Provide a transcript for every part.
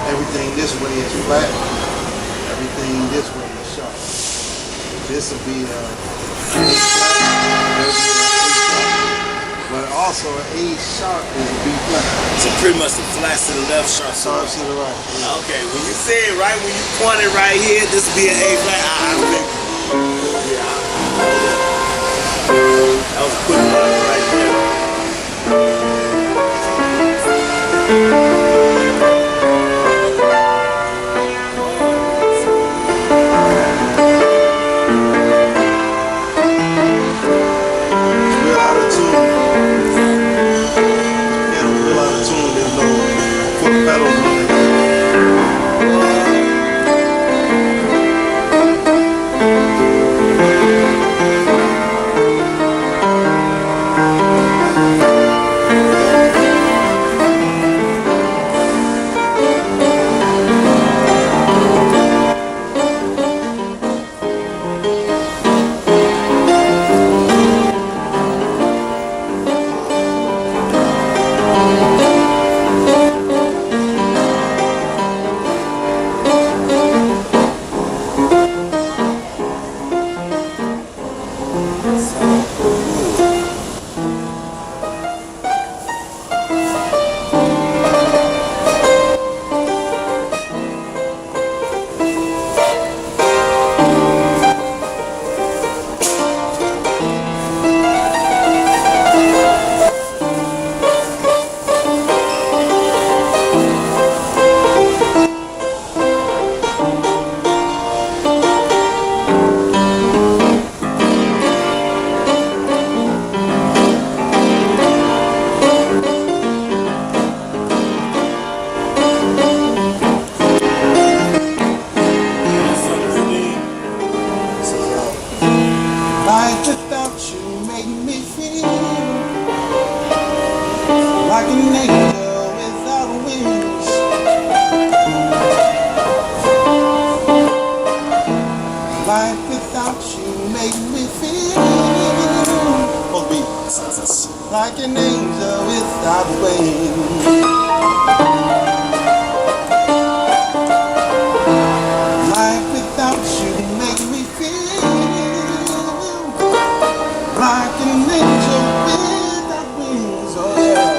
Everything this way is flat. Everything this way is sharp. This will be a A flat, but also an A sharp is a B flat. So pretty much the flats to the left, sharps to the right. To the right. Yeah. Okay, when you say it right, when you point it right here, this will be an A flat. That was a quick one right there. Life without you make me feel like an angel without wings. Life without you make me feel like an angel without wings. Life without you make me feel like an angel without wings, oh yeah.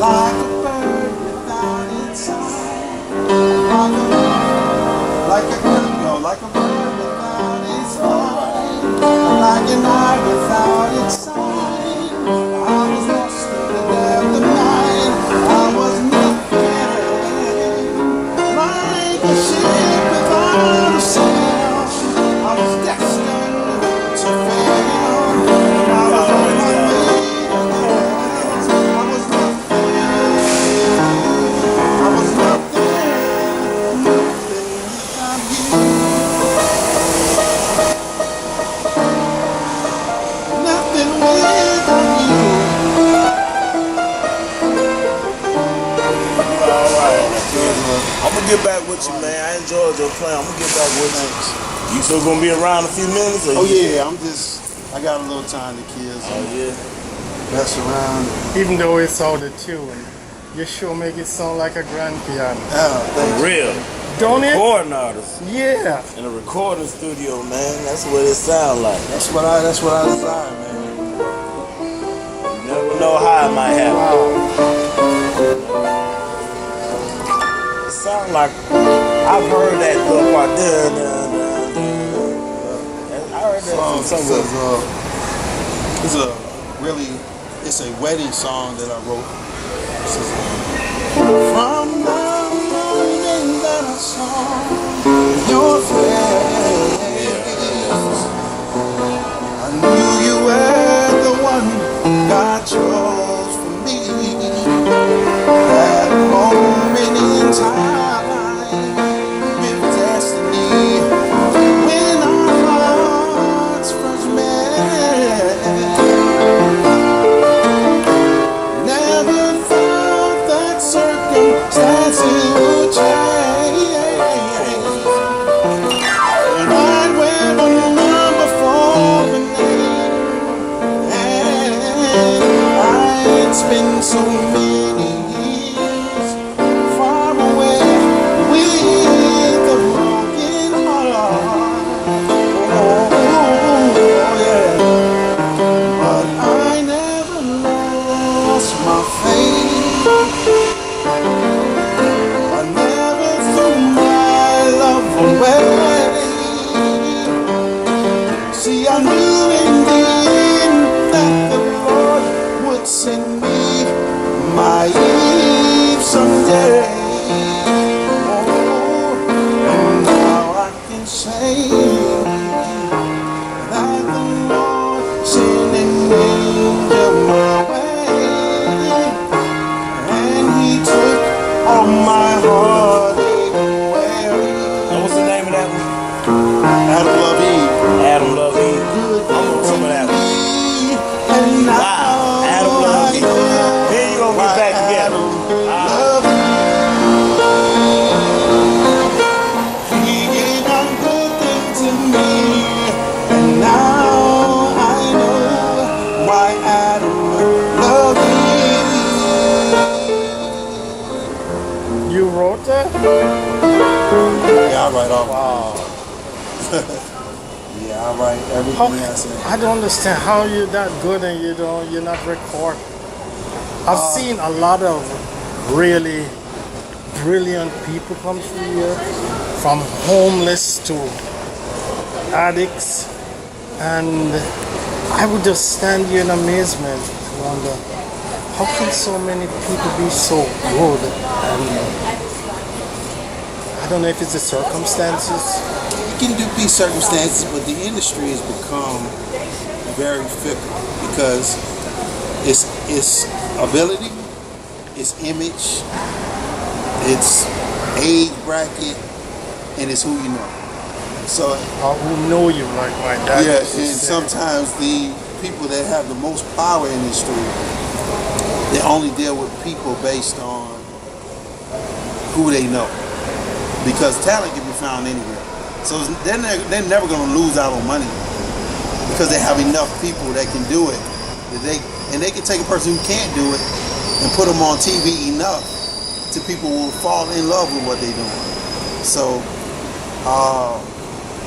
Like a bird without its song. Like a bird without its song. Like an eye without its sign. I was lost in the depth of night. I was nothing. Like a ship without a sail. I was destined to fail. I was on my way to hell. I was nothing. I was nothing. Nothing without you. Nothing without you. I'm gonna get back with you, man. I enjoyed your playing. I'm gonna get back with you. You still gonna be around a few minutes? Or Oh yeah, I got a little time to kill. So Oh yeah. mess around. Even though it's out of tune, you sure make it sound like a grand piano. Thank you. Real. Don't it? Recording artist. Yeah. In a recording studio, man. That's what it sound like. That's what I desire, man. You never know how it might happen. Wow. It sound like I've heard that little part. I heard that from somewhere. It's a wedding song that I wrote. This is I never threw my love away. See, I knew in the end that the Lord would send me my Eve someday. Oh, and now I can say that the Lord sent an angel my way, and He took all my heartache away. What's the name of that one? Adam love Eve. Adam Love Eve. I'm gonna remember that one. And now Wow, Adam Love Eve. Then you gonna get back together. love He gave a good thing to me, and now I know why Adam loved me. You wrote that? Yeah, I write all. Wow. Yeah, I write How, everything I say. I don't understand how you're that good and you're not record. I've seen a lot of really brilliant people come through here, from homeless to addicts, and I would just stand here in amazement and wonder, how can so many people be so good? And I don't know if it's the circumstances. It can be circumstances, but the industry has become very fickle because it's ability, it's image, it's age bracket, and it's who you know. So Who know you like my dad? yeah, used to and say. sometimes the people that have the most power in the street, they only deal with people based on who they know, because talent can be found anywhere. So they're never going to lose out on money because they have enough people that can do it. And they can take a person who can't do it and put them on TV enough to people will fall in love with what they're doing. So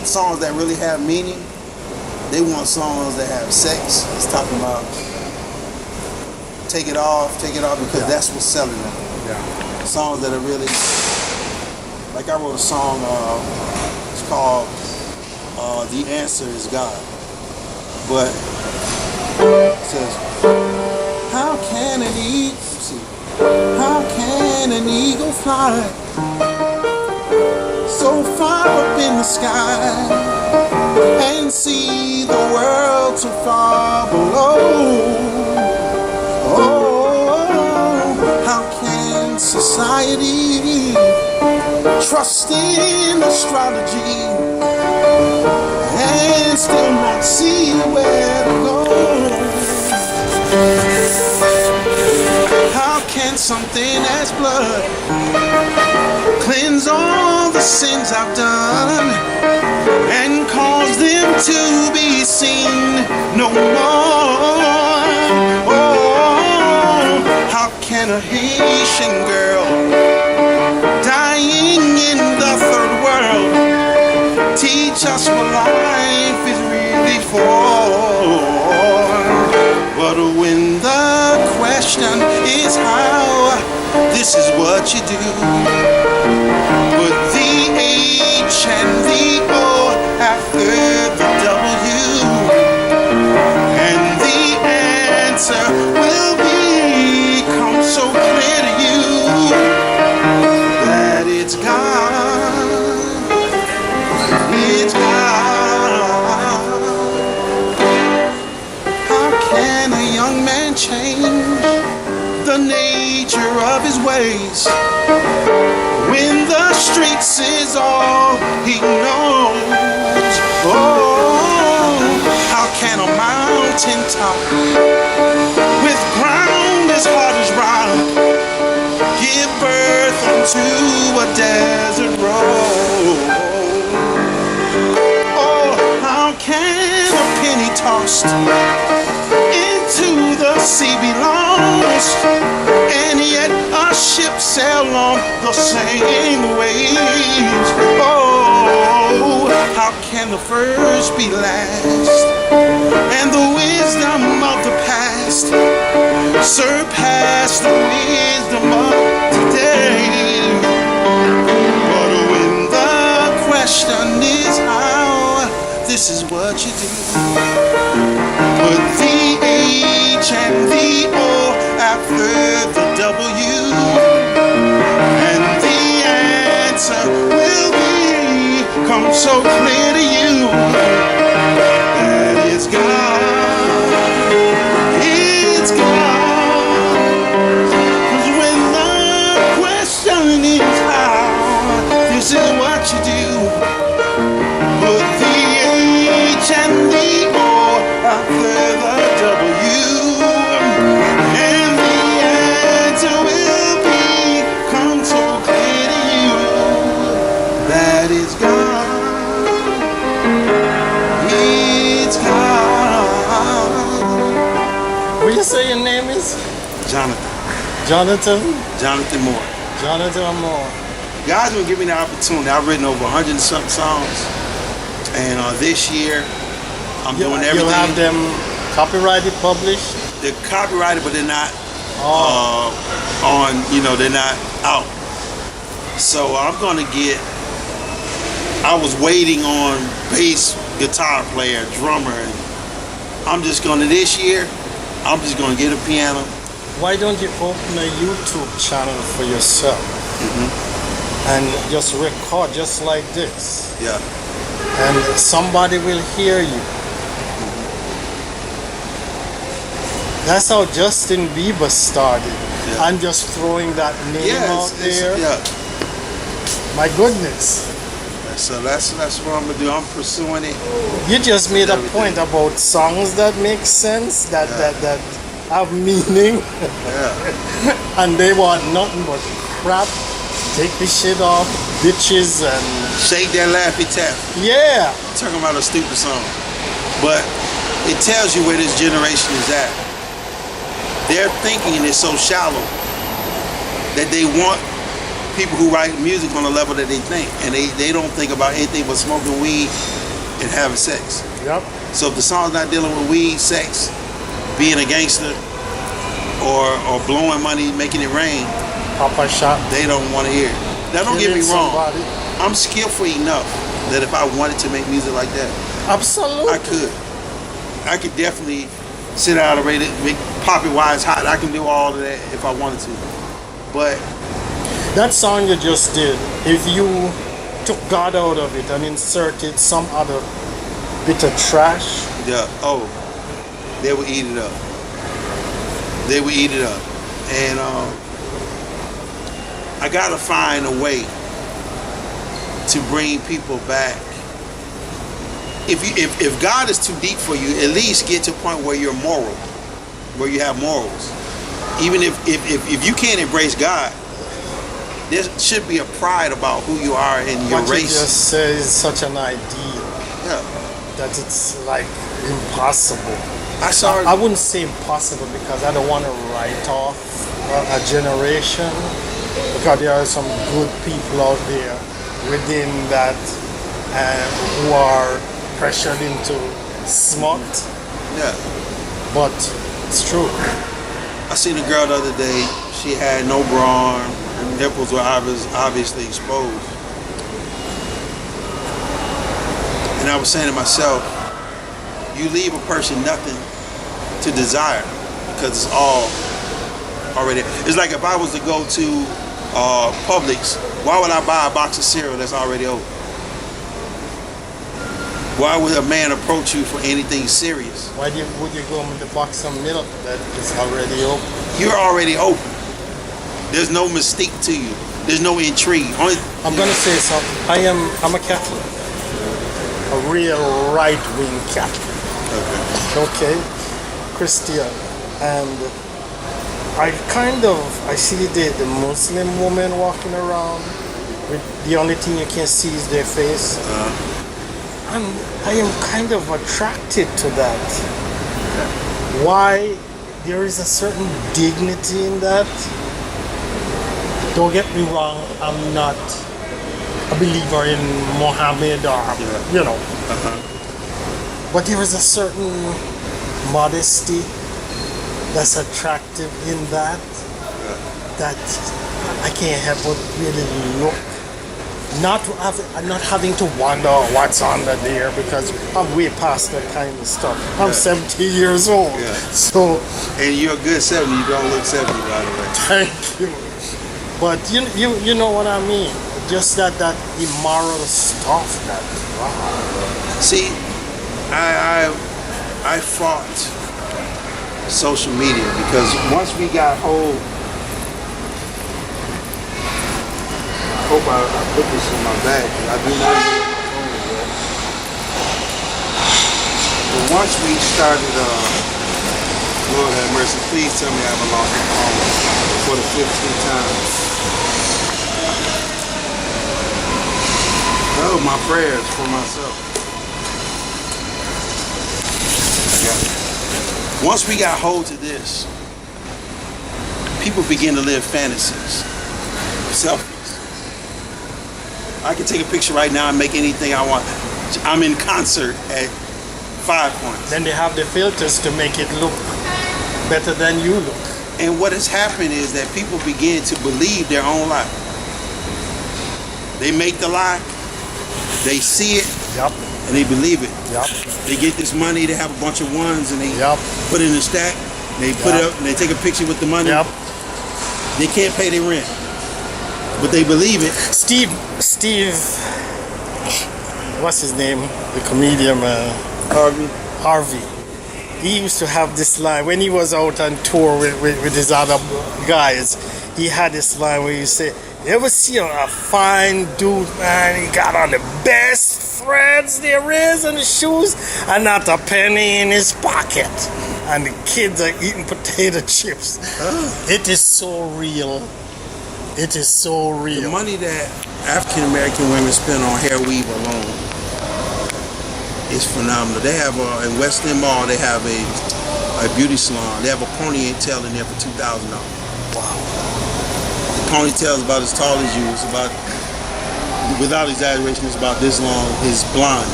songs that really have meaning, they want songs that have sex. It's talking about take it off, because that's what's selling them. Yeah. Songs that are really, like I wrote a song, it's called The Answer Is God. But it says, how can an eagle fly so far up in the sky and see the world so far below? Oh, how can society trust in astrology and still not see where to go? How can something as blood cleanse all the sins I've done and cause them to be seen no more? Oh, how can a Haitian girl dying in the third world teach us what life is really for? But when the question is how, this is what you do. Put the H and the O after the W, and the answer will become so clear to you that it's God. It's God. How can a young man change the nature of his ways when the streets is all he knows? Oh, how can a mountain top with ground as hard as rock give birth unto a desert road? Oh, how can a penny tossed into the sea be lost, and yet a ship sail on the same waves? Oh, how can the first be last, and the wisdom of the past past surpass the wisdom of today. But when the question is how, this is what you do. Put the H and the O after the W, and the answer will become so clear to you that it's God. It's God. 'Cause when the question is how, this is what you do. Put the H and the O after the W, and the answer will become so clear to you that it's God. It's God. What you say your name is? Johnathan. Jonathan? Johnathan Moore. Jonathan Moore. God's been giving me the opportunity. I've written over 100 and something songs. And this year, I'm doing everything. You have them copyrighted, published? They're copyrighted, but they're not on, they're not out. So I'm going to I was waiting on bass, guitar player, drummer. And I'm just going to, this year, I'm just going to get a piano. Why don't you open a YouTube channel for yourself and just record just like this? Yeah. And somebody will hear you. That's how Justin Bieber started. Yeah. I'm just throwing that name out there. Yeah. My goodness. So that's what I'm gonna do. I'm pursuing it. You just made a Everything. point about songs that make sense, that have meaning, Yeah. and they want nothing but crap. Take the shit off, bitches, and Shake that laffy tap. yeah. Talking about a stupid song. But it tells you where this generation is at. Their thinking is so shallow that they want people who write music on the level that they think, and they don't think about anything but smoking weed and having sex. Yep. So if the song's not dealing with weed, sex, being a gangster, or blowing money, making it rain, Papa shot. they don't want to hear it. Now don't get me Killing wrong. somebody. I'm skillful enough that if I wanted to make music like that, Absolutely. I could. I could definitely sit out and make pop it while it's hot. I can do all of that if I wanted to. But That song you just did, if you took God out of it and inserted some other bit of trash, they would eat it up. They would eat it up. And I gotta find a way to bring people back. If God is too deep for you, at least get to a point where you're moral, where you have morals. Even if you can't embrace God, there should be a pride about who you are in your what race. you just said is such an ideal Yeah. that it's like impossible. I I wouldn't say impossible because I don't want to write off a generation, because there are some good people out there within that who are pressured into smut, Yeah. but it's true. I seen a girl the other day. She had no bra on. Her nipples were obviously exposed. And I was saying to myself, you leave a person nothing to desire because it's all already. It's like if I was to go to Publix, why would I buy a box of cereal that's already open? Why would a man approach you for anything serious? Would you go with the box of milk that is already open? You're already open. There's no mystique to you. There's no intrigue. I'm gonna say something. I'm a Catholic, a real right-wing Catholic. Okay, Christian, and I see the Muslim woman walking around with the only thing you can see is their face. And I am kind of attracted to that. Why? There is a certain dignity in that. Don't get me wrong, I'm not a believer in Muhammad or, but there is a certain modesty that's attractive in that I can't help but really look. Not having to wonder what's under there because I'm way past that kind of stuff. I'm 70 years old. Yeah. So And you're a good 70. You don't look 70, by the way. thank you. But you know what I mean. Just that immoral stuff that wow. See, I fought social media because once we got hold. I hope I put this in my bag. I do not know what my phone is at. But once we started, Lord have mercy, please tell me I haven't lost my phone for the 15th time. Oh, my prayers for myself. Yeah. Once we got hold to this, people begin to live fantasies, selfies. I can take a picture right now and make anything I want. I'm in concert at 5 Points. Then they have the filters to make it look better than you look. And what has happened is that people begin to believe their own lie. They make the lie, they see it, Yep. and they believe it. Yep. They get this money, they have a bunch of ones, and they Yep. put it in a stack. They put it Yep. up, and they take a picture with the money. Yep. They can't pay their rent, but they believe it. Steve, what's his name? The comedian man. Harvey. He used to have this line when he was out on tour with his other guys. He had this line where he said, "You ever see a fine dude, man? He got on the best threads there is in his shoes and not a penny in his pocket. And the kids are eating potato chips." It is so real. It is so real. The money that African American women spend on hair weave alone is phenomenal. They have in West End Mall, they have a beauty salon. They have a ponytail in there for $2,000. Wow. The ponytail is about as tall as you. It's about, without exaggeration, it's about this long. It's blonde.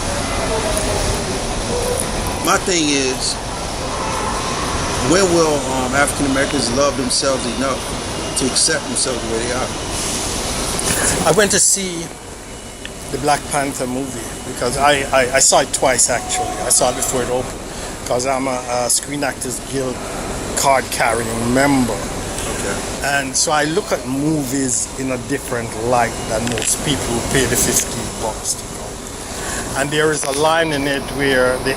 My thing is, when will African Americans love themselves enough to accept themselves the way they are? I went to see the Black Panther movie because I saw it twice actually. I saw it before it opened because I'm a Screen Actors Guild card carrying member. Okay. And so I look at movies in a different light than most people who pay the $15 to go. And there is a line in it where the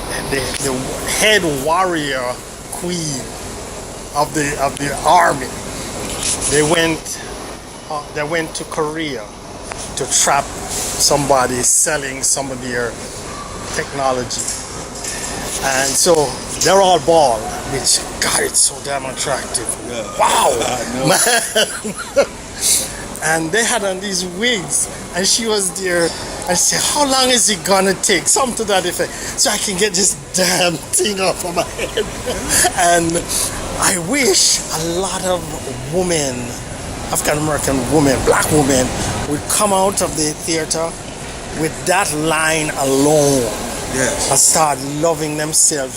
head warrior queen of the army, they went to Korea to trap somebody selling some of their technology. And so they're all bald, which, God, it's so damn attractive. Yeah. Wow, man. And they had on these wigs, and she was there, and she said, "How long is it gonna take?" Something to that effect, so I can get this damn thing off of my head. And I wish a lot of women, African American women, black women, would come out of the theater with that line alone. Yes. And start loving themselves,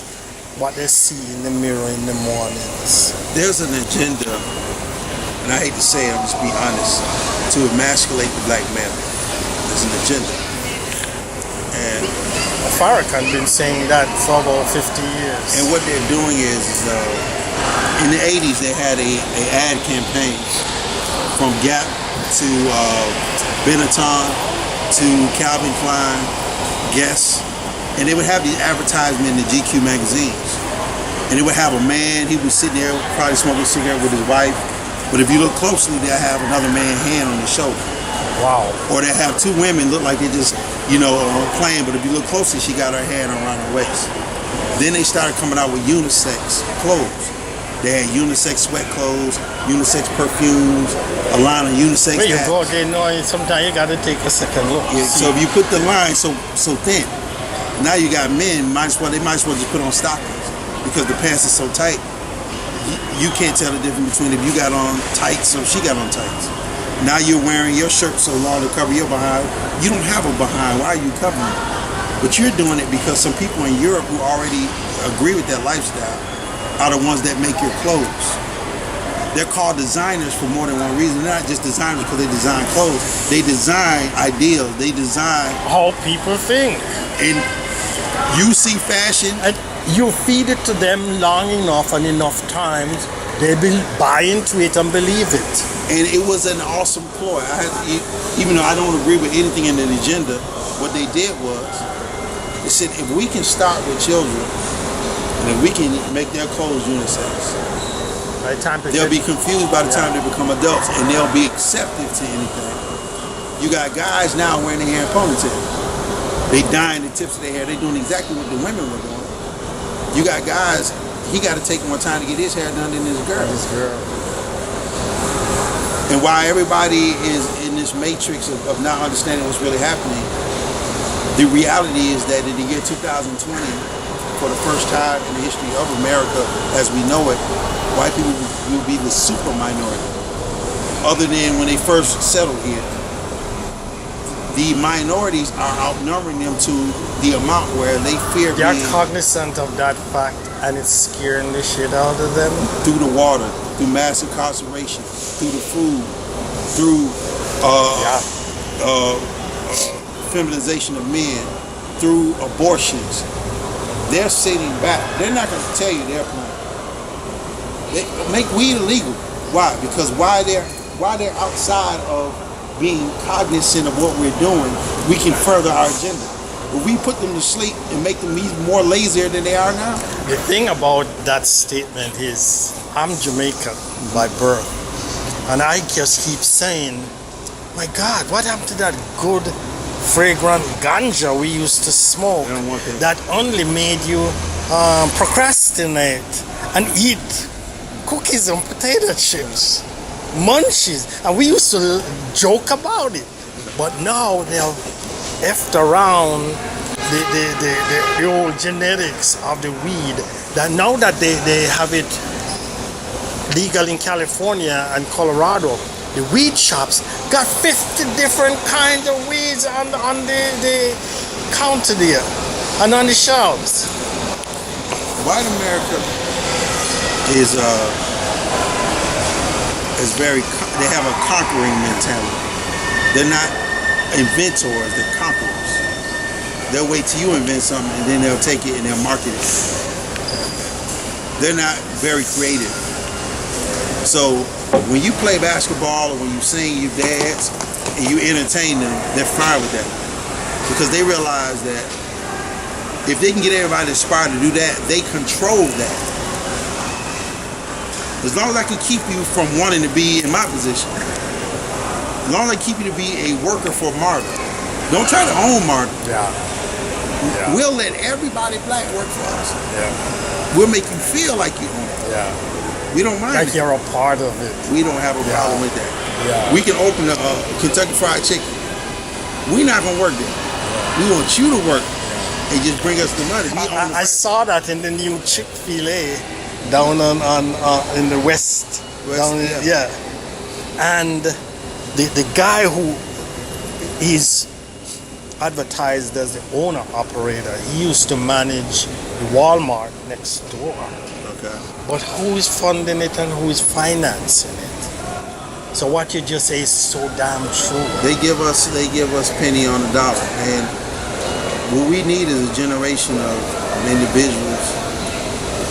what they see in the mirror in the mornings. There's an agenda, and I hate to say it, I'm just being honest, to emasculate the black male. There's an agenda. And Farrakhan been saying that for about 50 years. And what they're doing is in the 80s, they had a ad campaign from Gap to Benetton to Calvin Klein, Guess, and they would have these advertisements in the GQ magazines. And they would have a man, he was sitting there probably smoking a cigarette with his wife, but if you look closely, they'll have another man's hand on his shoulder. Wow. Or they have two women look like they're just, playing, but if you look closely, she got her hand around her waist. Then they started coming out with unisex clothes. They had unisex sweat clothes, unisex perfumes, a line of unisex Where you hats. go again, sometimes you gotta take a second look. Yeah, so if you put the line so thin, now you got men, they might as well just put on stockings because the pants is so tight. You can't tell the difference between if you got on tights or she got on tights. Now you're wearing your shirt so long to cover your behind. You don't have a behind. Why are you covering it? But you're doing it because some people in Europe who already agree with that lifestyle are the ones that make your clothes. They're called designers for more than one reason. They're not just designers because they design clothes. They design ideals. They design how people think. And you see fashion. And you feed it to them long enough and enough times, they will buy into it and believe it. And it was an awesome ploy. Even though I don't agree with anything in the agenda, what they did was, they said, if we can start with children, and if we can make their clothes unisex, they'll be confused by the time they become adults, and they'll be accepted to anything. You got guys now wearing their hair in ponytails. They dyeing the tips of their hair. They're doing exactly what the women were doing. You got guys, he got to take more time to get his hair done than his girl. And while everybody is in this matrix of not understanding what's really happening, the reality is that in the year 2020, for the first time in the history of America as we know it, white people will be the super minority. Other than when they first settled here, the minorities are outnumbering them to the amount where they fear They're being cognizant of that fact, and it's scaring the shit out of them. through the water, through mass incarceration, through the food, through feminization of men, through abortions. They're sitting back. They're not going to tell you their plan. They make weed illegal. Why? Because while they're outside of being cognizant of what we're doing, we can further our agenda. If we put them to sleep and make them even more lazier than they are now. The thing about that statement is, I'm Jamaican by birth, and I just keep saying, my God, what happened to that good, fragrant ganja we used to smoke that only made you procrastinate and eat cookies and potato chips, munchies, and we used to joke about it. But now they've effed around the old genetics of the weed. That now that they have it legal in California and Colorado, the weed shops got 50 different kinds of weeds on the counter there and on the shelves. White America is very, they have a conquering mentality. They're not inventors, they're conquerors. They'll wait till you invent something and then they'll take it and they'll market it. They're not very creative. So when you play basketball or when you sing, you dance, and you entertain them, they're fine with that. Because they realize that if they can get everybody inspired to do that, they control that. As long as I can keep you from wanting to be in my position, as long as I keep you to be a worker for Marta, don't try to own Marta. We'll let everybody black work for us. We'll make you feel like you own it. We don't mind like you're a part of it. We don't have a problem with that. We can open a Kentucky Fried Chicken. We're not going to work there. We want you to work and just bring us the money. I saw that in the new Chick-fil-A down on in the west. And the guy who is advertised as the owner operator, he used to manage the Walmart next door. But who is funding it and who is financing it? So what you just say is so damn true. They give us penny on the dollar, and what we need is a generation of individuals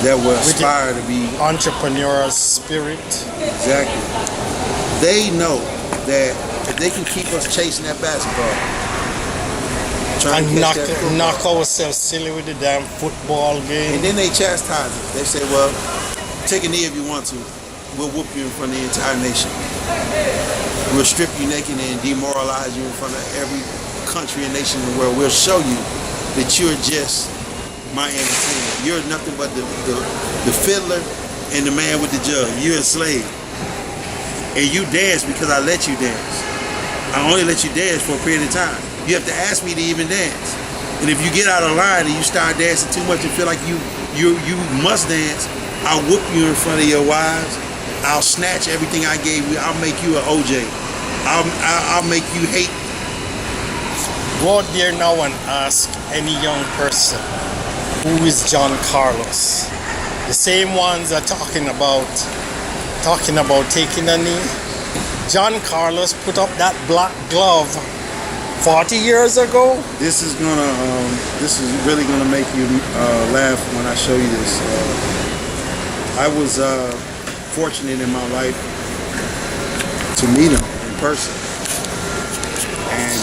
that will aspire to be entrepreneurial spirit. Exactly. They know that if they can keep us chasing that basketball, and knock ourselves silly with the damn football game. And then they chastise us. They say, well, take a knee if you want to. We'll whoop you in front of the entire nation. We'll strip you naked and demoralize you in front of every country and nation in the world. We'll show you that you're just my entertainment. You're nothing but the fiddler and the man with the jug. You're a slave. And you dance because I let you dance. I only let you dance for a period of time. You have to ask me to even dance. And if you get out of line and you start dancing too much and feel like you must dance, I'll whoop you in front of your wives. I'll snatch everything I gave you. I'll make you an OJ. I'll make you hate. Go out there now and ask any young person, who is John Carlos? The same ones are talking about taking a knee. John Carlos put up that black glove 40 years ago. This is really gonna make you laugh when I show you this. I was fortunate in my life to meet him in person and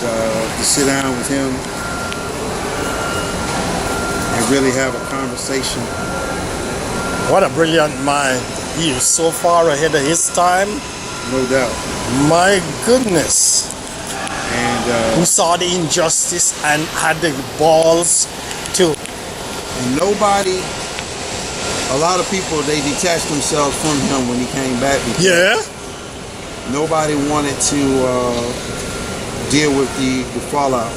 to sit down with him and really have a conversation. What a brilliant mind. He was so far ahead of his time. No doubt. My goodness. And Who saw the injustice and had the balls to. and nobody, a lot of people, they detached themselves from him when he came back. Because Yeah. nobody wanted to deal with the fallout.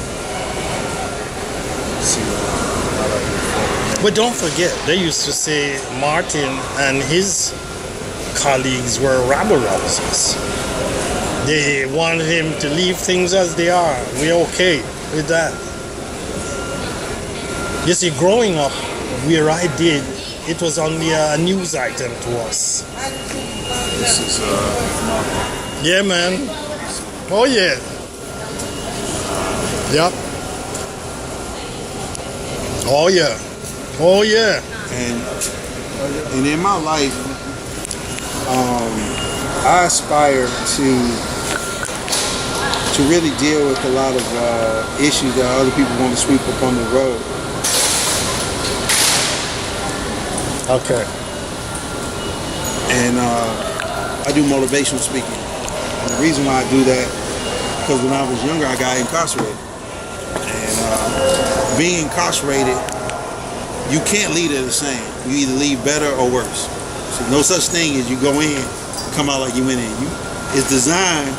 Let's see But don't forget, they used to say Martin and his colleagues were rabble-rousers. They wanted him to leave things as they are. We're okay with that. You see, growing up where I did, it was only a news item to us. This is Yeah, man. Oh, yeah. Yep. Oh, yeah. Oh, yeah. and in my life, I aspire to really deal with a lot of issues that other people want to sweep up on the road. Okay. And I do motivational speaking. And the reason why I do that, because when I was younger, I got incarcerated. And being incarcerated, you can't leave it the same. You either leave better or worse. So no such thing as you go in, come out like you went in. It's designed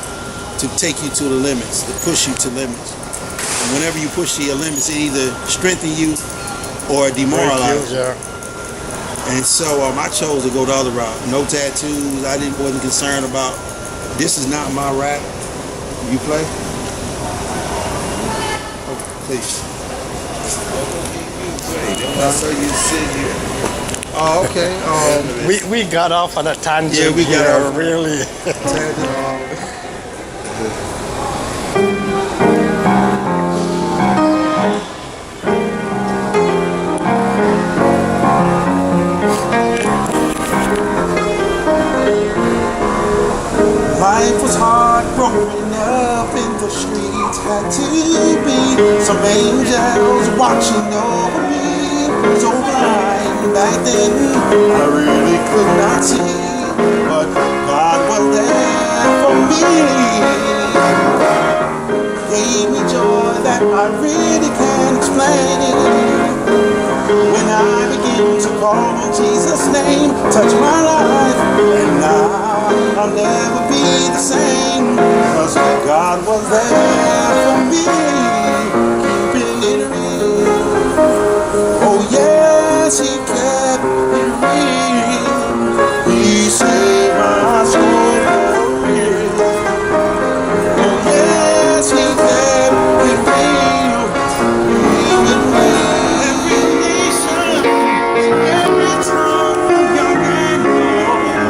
to take you to the limits, to push you to limits. And whenever you push to your limits, it either strengthen you or demoralize you. Yeah. And so I chose to go the other route. No tattoos. I wasn't concerned about. This is not my rap. You play? Oh, please. I saw you sit here. Oh, okay. We got off on a tangent. Yeah, we got here, off. really. Life was hard growing up in the streets. Had to be some angels watching over me. So blind back then, I really could not see. But God was there for me. Gave me joy that I really can't explain. When I begin to call on Jesus' name, touch my life, and now I'll never be the same, because God was there for me, keeping it real. Oh yes, He kept it real. He saved my soul for real. Oh yes, He kept it real. Keeping it real. Every nation, every tongue, young and old.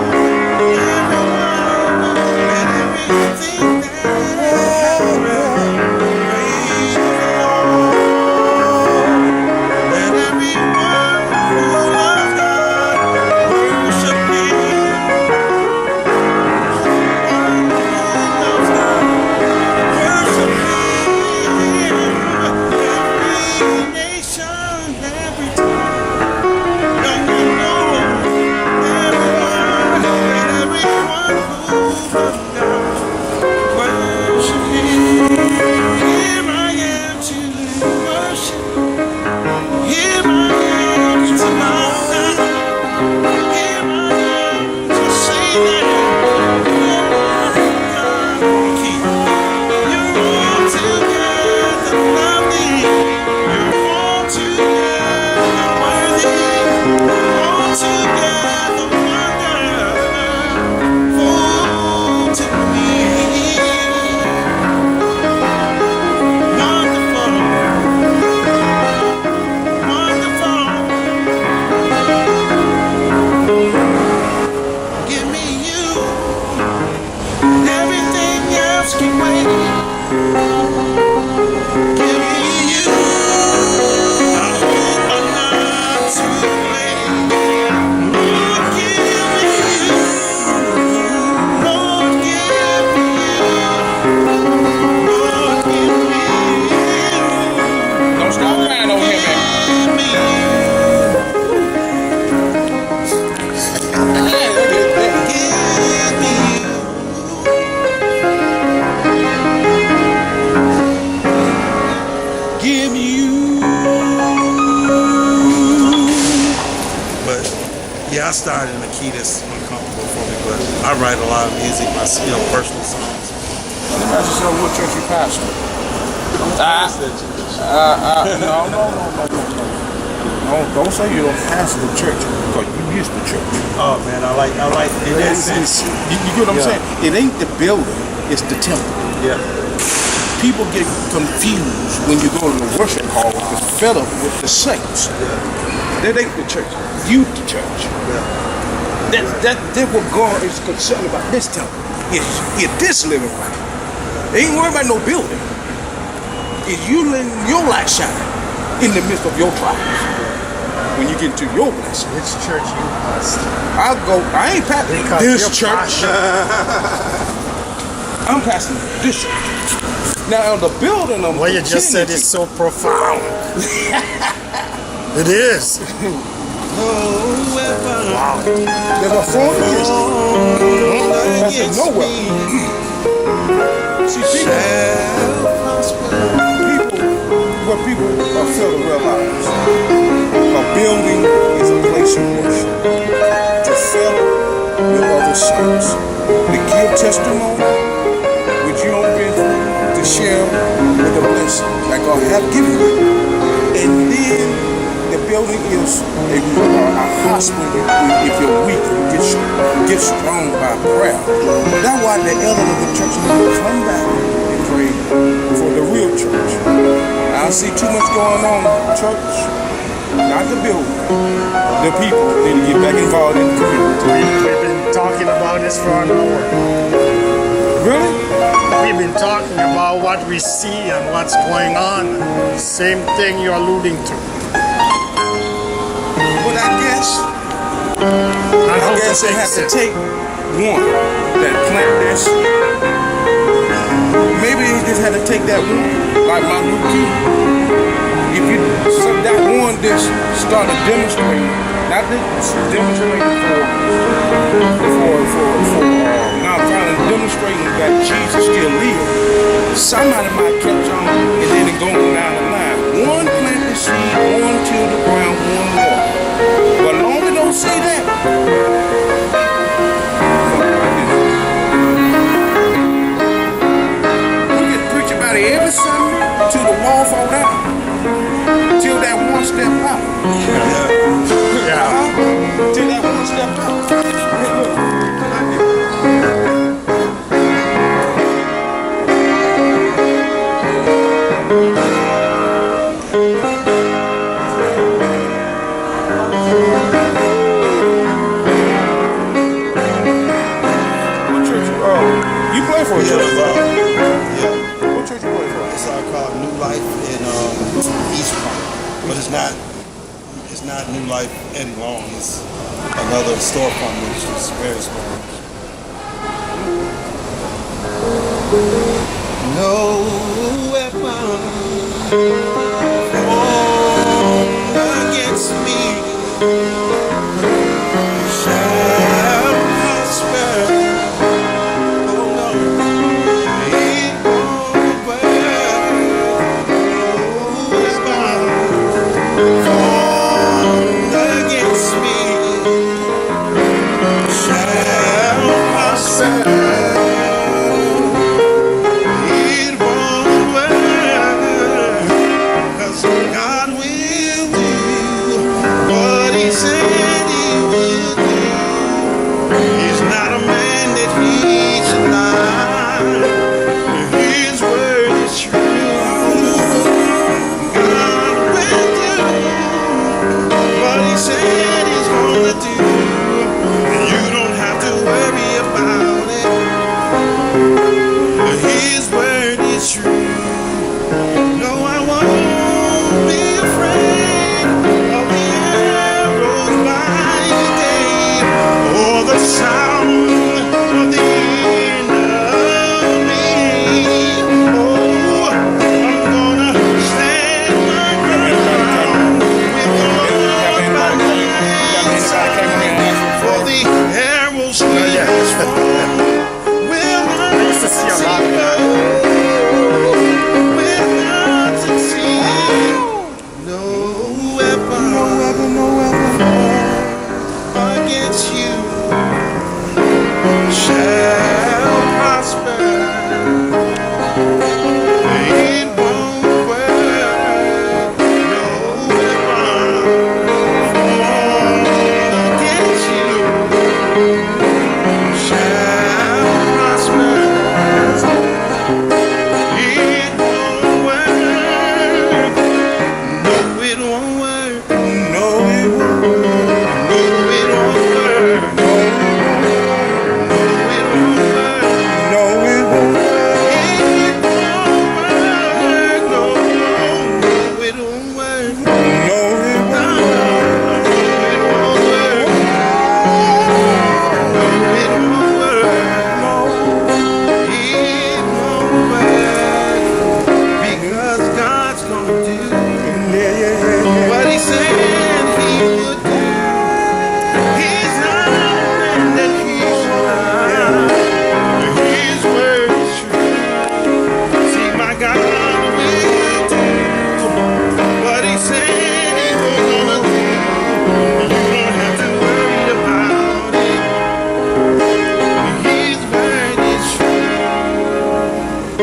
I started in a key that's uncomfortable for me, but I write a lot of music, my personal songs. Let me ask you what church you pastor? No, don't say you don't pastor the church because you used the church. Oh man, I like in that sense. You get what I'm saying? It ain't the building, it's the temple. Yeah. People get confused when you go to the worship hall with the fed up with the saints. That ain't the church. You the church. That's what God is concerned about. This temple. Is this living right? They ain't worried about no building. Is you letting your light shine in the midst of your trials? When you get into your blessing. Which church you pastor? I ain't pastoring this church. I'm pastoring this church. Now the building of what you just said is so profound. It is. Wow. There's a form against it. That's a no weapon. See, people are fail to realize a building is a place of worship. To fellowship with other saints. To give testimony, which you don't been through, to share with the blessing that God have given you. And then the building is a hospital. If you're weak, you get strong by prayer. That's why the elders of the church need to come back and pray for the real church. I see too much going on in the church, not the building. The people need to get back involved in the community. We've been talking about this for an hour. Really? We've been talking about what we see and what's going on. Same thing you're alluding to. But I guess they have to take one that plant that seed. Maybe they just had to take that one, like my new kid. If you that one just started demonstrating, not demonstrating for now finally demonstrating that Jesus still lives. Somebody might catch on and then it goes down the line. One plant the seed, one till the ground, one water. But long as don't say that. We get preach about it every Sunday till the wall fall down. Till that one step out. Yeah. Till that one step out. What church you play for? Yeah. What church you play for? It's called New Life in East Point, but it's not New Life any long. It's another storefront which is very small. No weapon formed against me shall prosper. God will do what He said. I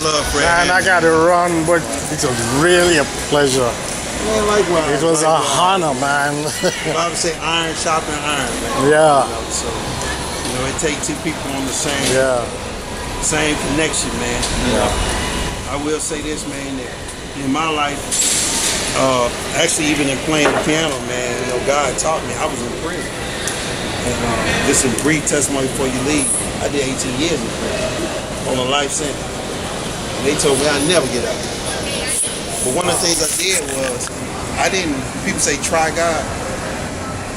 love Fred. Man, I got to run, but it was really a pleasure. Man, likewise. It was a honor, man. I would say iron sharpening iron, man. Yeah. You know, so, it takes two people on the same connection, man. You know, I will say this, man, that in my life, actually even in playing the piano, man, God taught me. I was in prison. And just a brief testimony before you leave, I did 18 years in prison on a life sentence. And they told me I'd never get out. But one of the things I did was, people say try God.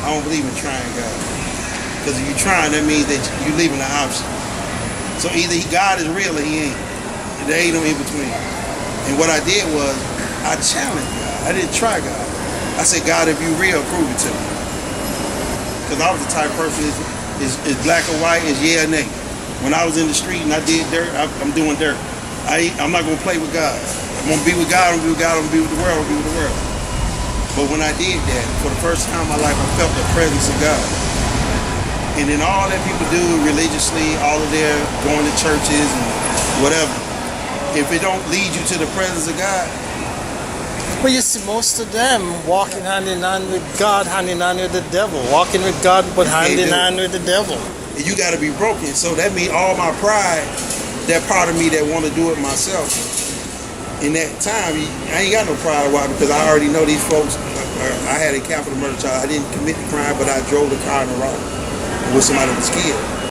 I don't believe in trying God. Because if you're trying, that means that you're leaving an option. So either God is real or he ain't. There ain't no in between. And what I did was, I challenged God. I didn't try God. I said, God, if you're real, prove it to me. Because I was the type of person, is black or white, is yeah or nay. When I was in the street and I did dirt, I'm doing dirt. I'm not going to play with God. I'm going to be with God, I'm going to be with God, I'm going to be with the world, I'm going to be with the world. But when I did that, for the first time in my life, I felt the presence of God. And then all that people do religiously, all of their going to churches and whatever, if it don't lead you to the presence of God. Well, you see, most of them walking hand in hand with God, hand in hand with the devil. Walking with God, but hand in hand with the devil. And you got to be broken. So that means all my pride, that part of me that want to do it myself, in that time, I ain't got no pride. Why? Because I already know these folks. I had a capital murder charge. I didn't commit the crime, but I drove the car in the wrong with somebody that was killed.